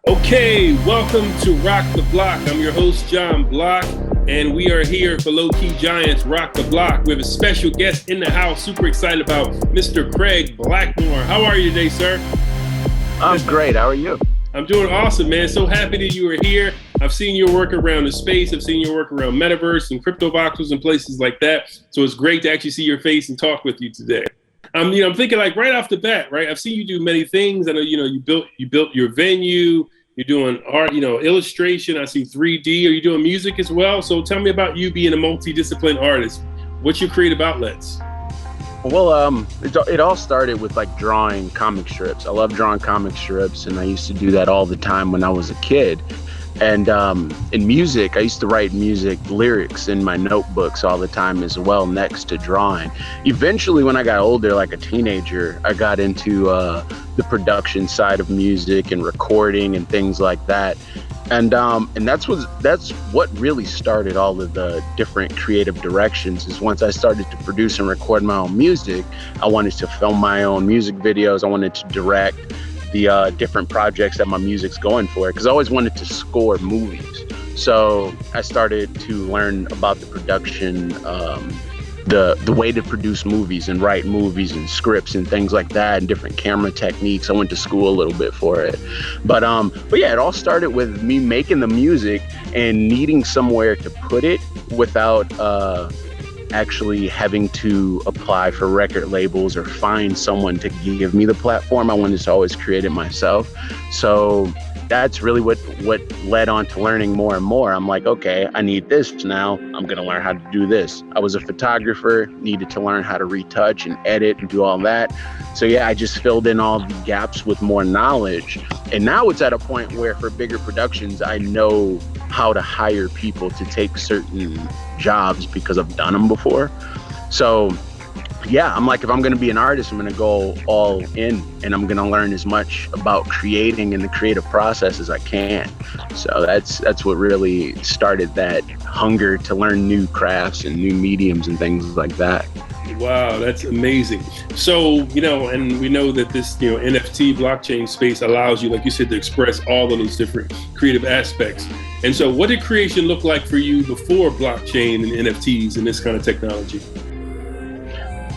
Okay, welcome to Rock the Block. I'm your host, John Block, and we are here for Low Key Giants Rock the Block. We have a special guest in the house. Super excited about Mr. Craig Blackmore. How are you today, sir? I'm great. How are you? I'm doing awesome, man. So happy that you are here. I've seen your work around the space. I've seen your work around Metaverse and crypto voxels and places like that. So it's great to actually see your face and talk with you today. I'm thinking like right off the bat, right? I've seen you do many things. I know, you built your venue. You're doing art, illustration. I see 3D. Are you doing music as well? So tell me about you being a multidisciplinary artist. What's your creative outlets? Well, it all started with like drawing comic strips. I love drawing comic strips, and I used to do that all the time when I was a kid. And in music, I used to write music lyrics in my notebooks all the time as well, next to drawing. Eventually, when I got older, like a teenager, I got into the production side of music and recording and things like that. And that's what really started all of the different creative directions. Is once I started to produce and record my own music, I wanted to film my own music videos. I wanted to direct the different projects that my music's going for, because I always wanted to score movies. So I started to learn about the production, the way to produce movies and write movies and scripts and things like that, and different camera techniques. I went to school a little bit for it, but yeah, it all started with me making the music and needing somewhere to put it without actually having to apply for record labels or find someone to give me the platform. I wanted to always create it myself. So that's really what led on to learning more and more. I'm like, okay, I need this now. I'm going to learn how to do this. I was a photographer, needed to learn how to retouch and edit and do all that. So yeah, I just filled in all the gaps with more knowledge. And now it's at a point where for bigger productions, I know how to hire people to take certain jobs because I've done them before. So yeah, I'm like, if I'm going to be an artist, I'm going to go all in, and I'm going to learn as much about creating and the creative process as I can. So that's what really started that hunger to learn new crafts and new mediums and things like that. Wow, that's amazing. So, and we know that this, NFT blockchain space allows you, like you said, to express all of those different creative aspects. And so what did creation look like for you before blockchain and NFTs and this kind of technology?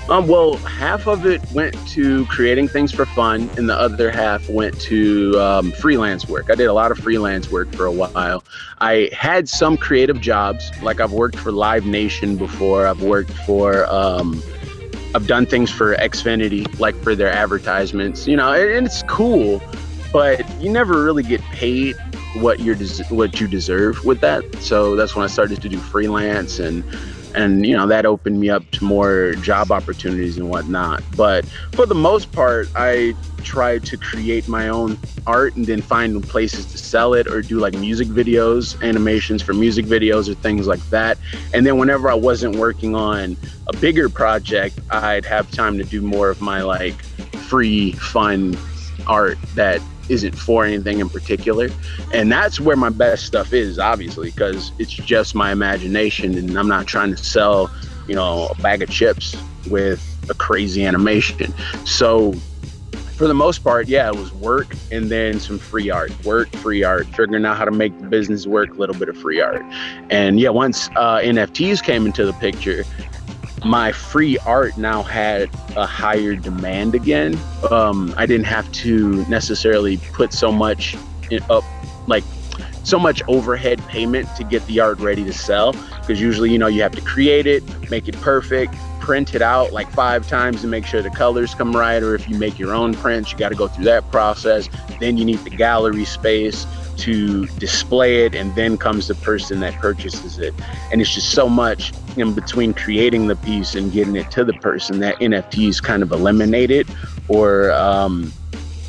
Well, half of it went to creating things for fun, and the other half went to freelance work. I did a lot of freelance work for a while. I had some creative jobs, like I've worked for Live Nation before. I've worked for, I've done things for Xfinity, like for their advertisements, and it's cool, but you never really get paid what you deserve with that. So that's when I started to do freelance, and that opened me up to more job opportunities and whatnot. But for the most part, I tried to create my own art and then find places to sell it, or do like music videos, animations for music videos or things like that. And then whenever I wasn't working on a bigger project, I'd have time to do more of my like free, fun art that isn't for anything in particular. And that's where my best stuff is, obviously, because it's just my imagination, and I'm not trying to sell, a bag of chips with a crazy animation. So for the most part, yeah, it was work and then some free art, figuring out how to make the business work, a little bit of free art. And yeah, once NFTs came into the picture, my free art now had a higher demand again. I didn't have to necessarily put so much so much overhead payment to get the art ready to sell, because usually, you have to create it, make it perfect, print it out like 5 times to make sure the colors come right. Or if you make your own prints, you got to go through that process. Then you need the gallery space to display it, and then comes the person that purchases it. And it's just so much in between creating the piece and getting it to the person that NFTs kind of eliminated or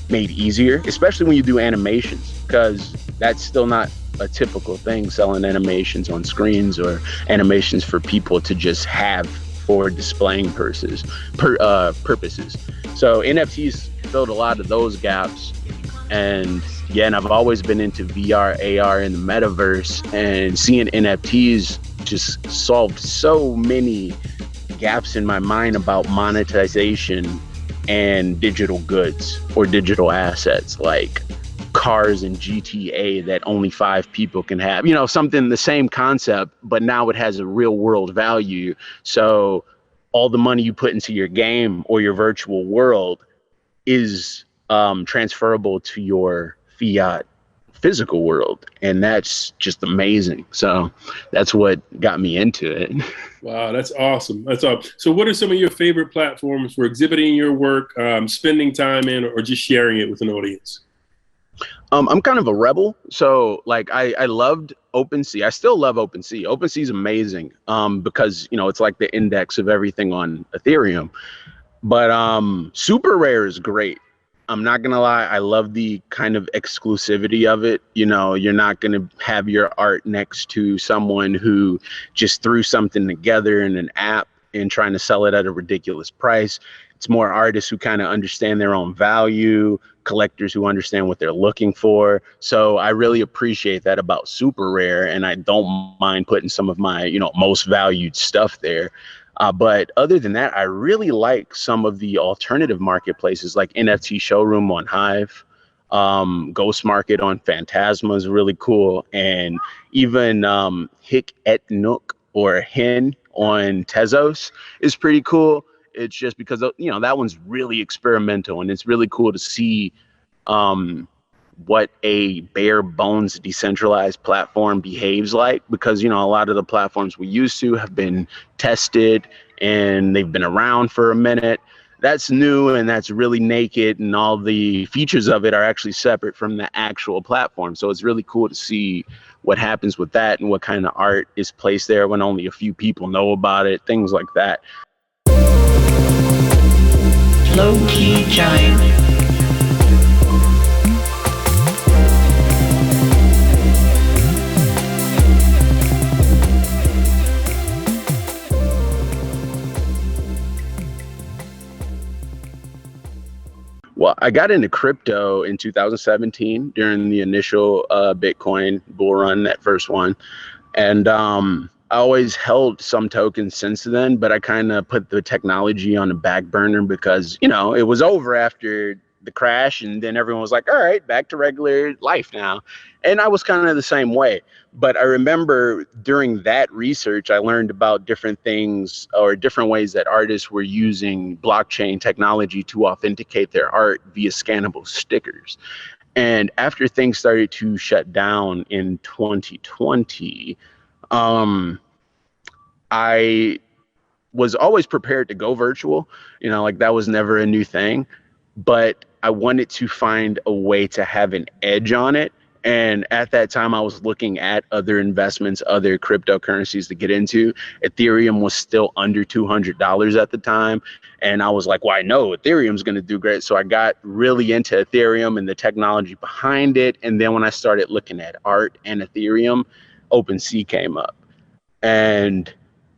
made easier, especially when you do animations, because that's still not a typical thing, selling animations on screens or animations for people to just have for displaying purposes. So NFTs filled a lot of those gaps. And I've always been into VR, AR, and the metaverse, and seeing NFTs just solved so many gaps in my mind about monetization and digital goods or digital assets like cars in GTA that only 5 people can have, you know, something, the same concept, but now it has a real world value. So all the money you put into your game or your virtual world is transferable to your fiat physical world, and that's just amazing. So that's what got me into it. Wow, that's awesome. That's awesome. So what are some of your favorite platforms for exhibiting your work, spending time in, or just sharing it with an audience? I'm kind of a rebel, so like I loved OpenSea. I still love OpenSea. OpenSea is amazing because, you know, it's like the index of everything on Ethereum. But Super Rare is great. I'm not gonna lie, I love the kind of exclusivity of it. You know, you're not gonna have your art next to someone who just threw something together in an app and trying to sell it at a ridiculous price. It's more artists who kind of understand their own value, collectors who understand what they're looking for. So I really appreciate that about Super Rare, and I don't mind putting some of my, you know, most valued stuff there. But other than that, I really like some of the alternative marketplaces like NFT Showroom on Hive, Ghost Market on Phantasma is really cool, and even Hic et Nook or Hen on Tezos is pretty cool. It's just because, you know, that one's really experimental, and it's really cool to see what a bare bones decentralized platform behaves like, because, you know, a lot of the platforms we used to have been tested and they've been around for a minute. That's new, and that's really naked, and all the features of it are actually separate from the actual platform. So it's really cool to see what happens with that and what kind of art is placed there when only a few people know about it, things like that. Low Key Giant. Well, I got into crypto in 2017 during the initial Bitcoin bull run, that first one. And I always held some tokens since then, but I kind of put the technology on the back burner because, you know, it was over after the crash, and then everyone was like, all right, back to regular life now. And I was kind of the same way. But I remember during that research, I learned about different things or different ways that artists were using blockchain technology to authenticate their art via scannable stickers. And after things started to shut down in 2020, I was always prepared to go virtual. You know, like that was never a new thing, but I wanted to find a way to have an edge on it. And at that time, I was looking at other investments, other cryptocurrencies to get into. Ethereum was still under $200 at the time. And I was like, well, I know Ethereum's going to do great. So I got really into Ethereum and the technology behind it. And then when I started looking at art and Ethereum, OpenSea came up. And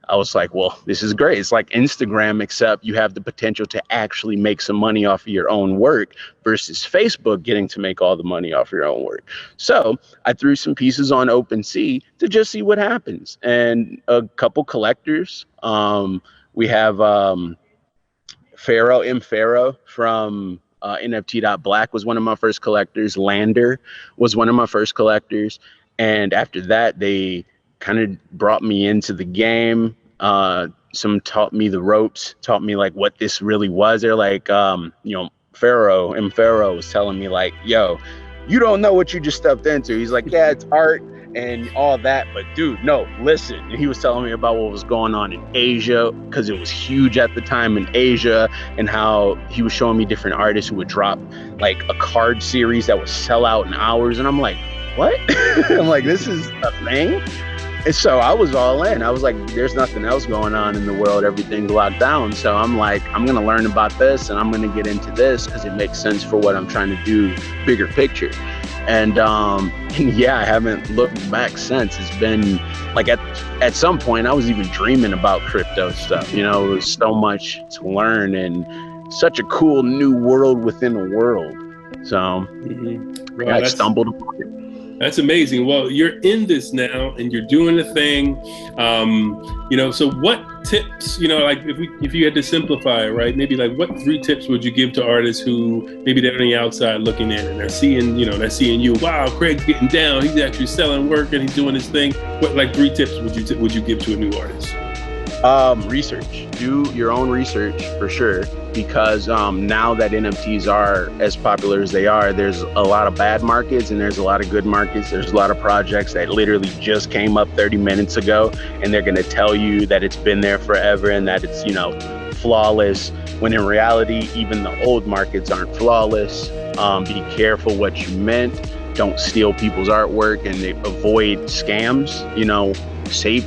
I was like, well, this is great. It's like Instagram, except you have the potential to actually make some money off of your own work versus Facebook getting to make all the money off your own work. So I threw some pieces on OpenSea to just see what happens. And a couple collectors, we have Pharaoh, M. Pharaoh from NFT.Black was one of my first collectors. Lander was one of my first collectors. And after that, they kind of brought me into the game. Some taught me the ropes, taught me like what this really was. They're like, you know, Pharaoh was telling me like, yo, you don't know what you just stepped into. He's like, yeah, it's art and all that, but dude, no, listen. And he was telling me about what was going on in Asia, because it was huge at the time in Asia, and how he was showing me different artists who would drop like a card series that would sell out in hours. And I'm like, what? I'm like, this is a thing? And so I was all in. I was like, there's nothing else going on in the world. Everything's locked down. So I'm like, I'm going to learn about this, and I'm going to get into this because it makes sense for what I'm trying to do, bigger picture. And yeah, I haven't looked back since. It's been like at some point I was even dreaming about crypto stuff. You know, it was so much to learn and such a cool new world within a world. So Wow, I stumbled upon it. That's amazing. Well, you're in this now and you're doing the thing. So what tips, like if you had to simplify it, right? Maybe like what 3 tips would you give to artists who maybe they're on the outside looking in and they're seeing you, wow, Craig's getting down. He's actually selling work and he's doing his thing. What 3 tips would you give to a new artist? Research. Do your own research for sure, because now that NFTs are as popular as they are, there's a lot of bad markets and there's a lot of good markets. There's a lot of projects that literally just came up 30 minutes ago and they're going to tell you that it's been there forever and that it's, flawless, when in reality, even the old markets aren't flawless. Be careful what you meant. Don't steal people's artwork and avoid scams.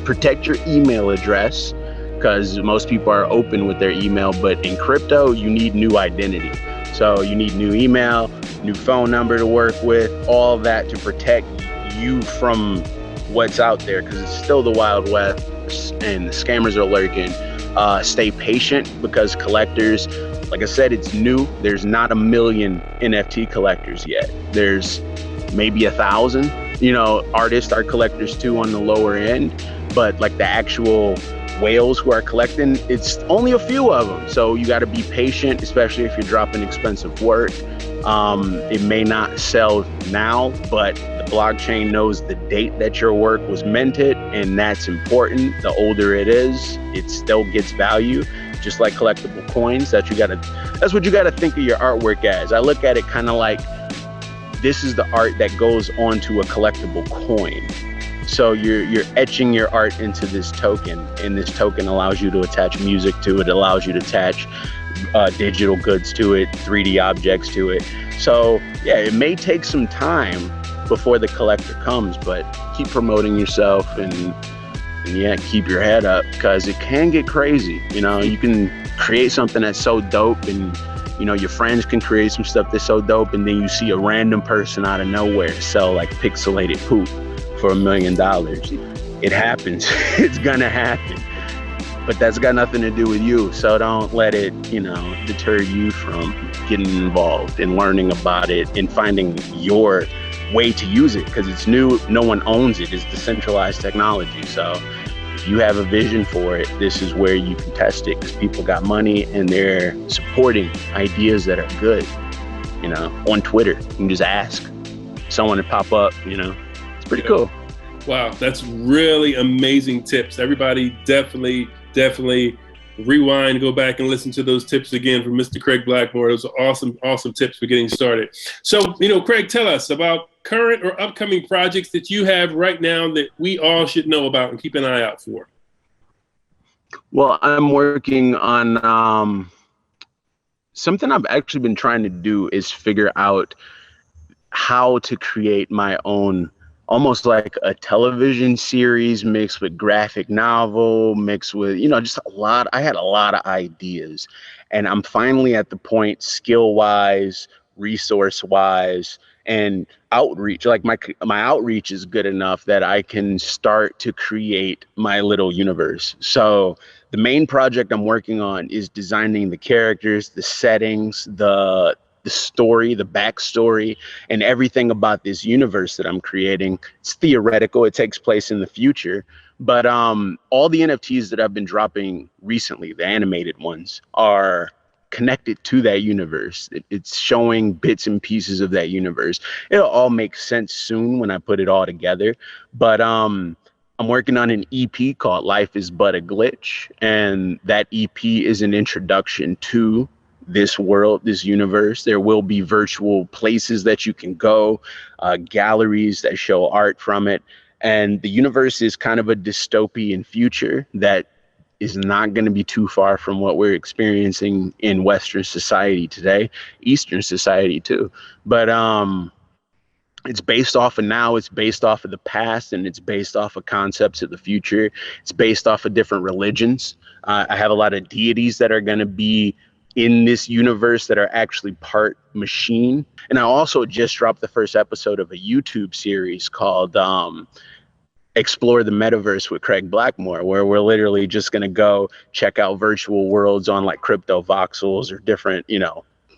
Protect your email address, because most people are open with their email, but in crypto, you need new identity. So you need new email, new phone number to work with, all that to protect you from what's out there, because it's still the Wild West and the scammers are lurking. Stay patient, because collectors, like I said, it's new. There's not 1 million NFT collectors yet. There's maybe 1,000. Artists are collectors too on the lower end, but like the actual whales who are collecting, it's only a few of them. So you got to be patient, especially if you're dropping expensive work. It may not sell now, but the blockchain knows the date that your work was minted, and that's important. The older it is, it still gets value, just like collectible coins. That's what you got to think of your artwork as. I look at it kind of like, this is the art that goes onto a collectible coin. So you're etching your art into this token, and this token allows you to attach music to it, allows you to attach digital goods to it, 3D objects to it. So yeah, it may take some time before the collector comes, but keep promoting yourself and keep your head up, because it can get crazy. You can create something that's so dope, and your friends can create some stuff that's so dope, and then you see a random person out of nowhere sell like pixelated poop for $1 million. It happens. It's gonna happen, but that's got nothing to do with you. So don't let it, deter you from getting involved and learning about it and finding your way to use it, because it's new. No one owns it. It's decentralized technology. So if you have a vision for it, this is where you can test it, because people got money and they're supporting ideas that are good. On Twitter, you can just ask someone to pop up. It's pretty cool. Wow, that's really amazing tips. Everybody definitely rewind, go back and listen to those tips again from Mr. Craig Blackmore. Those are awesome tips for getting started. So, Craig, tell us about current or upcoming projects that you have right now that we all should know about and keep an eye out for. Well, I'm working on something I've actually been trying to do is figure out how to create my own, almost like a television series mixed with graphic novel, mixed with, just I had a lot of ideas, and I'm finally at the point, skill-wise, resource-wise, and outreach, like my outreach is good enough that I can start to create my little universe. So the main project I'm working on is designing the characters, the settings, the story, the backstory, and everything about this universe that I'm creating. It's theoretical. It takes place in the future. But all the NFTs that I've been dropping recently, the animated ones, are connected to that universe. It's showing bits and pieces of that universe. It'll all make sense soon when I put it all together. But I'm working on an EP called Life is But a Glitch. And that EP is an introduction to this world, this universe. There will be virtual places that you can go, galleries that show art from it. And the universe is kind of a dystopian future that is not going to be too far from what we're experiencing in Western society today, Eastern society too. But it's based off of now, it's based off of the past, and it's based off of concepts of the future. It's based off of different religions. I have a lot of deities that are going to be in this universe that are actually part machine. And I also just dropped the first episode of a YouTube series called Explore the Metaverse with Craig Blackmore, where we're literally just going to go check out virtual worlds on like crypto voxels or different,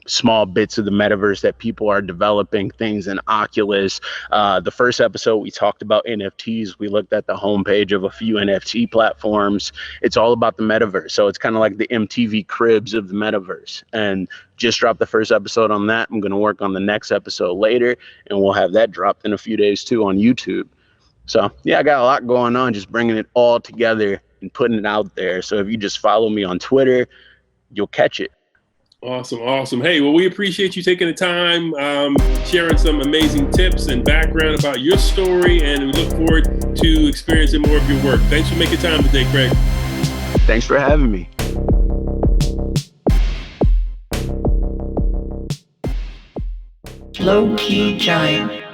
small bits of the metaverse that people are developing, things in Oculus. The first episode, we talked about NFTs. We looked at the homepage of a few NFT platforms. It's all about the metaverse. So it's kind of like the MTV Cribs of the metaverse. And just dropped the first episode on that. I'm going to work on the next episode later, and we'll have that dropped in a few days too on YouTube. So yeah, I got a lot going on, just bringing it all together and putting it out there. So if you just follow me on Twitter, you'll catch it. Awesome. Hey, well, we appreciate you taking the time, sharing some amazing tips and background about your story, and we look forward to experiencing more of your work. Thanks for making time today, Craig. Thanks for having me. Low Key Giant.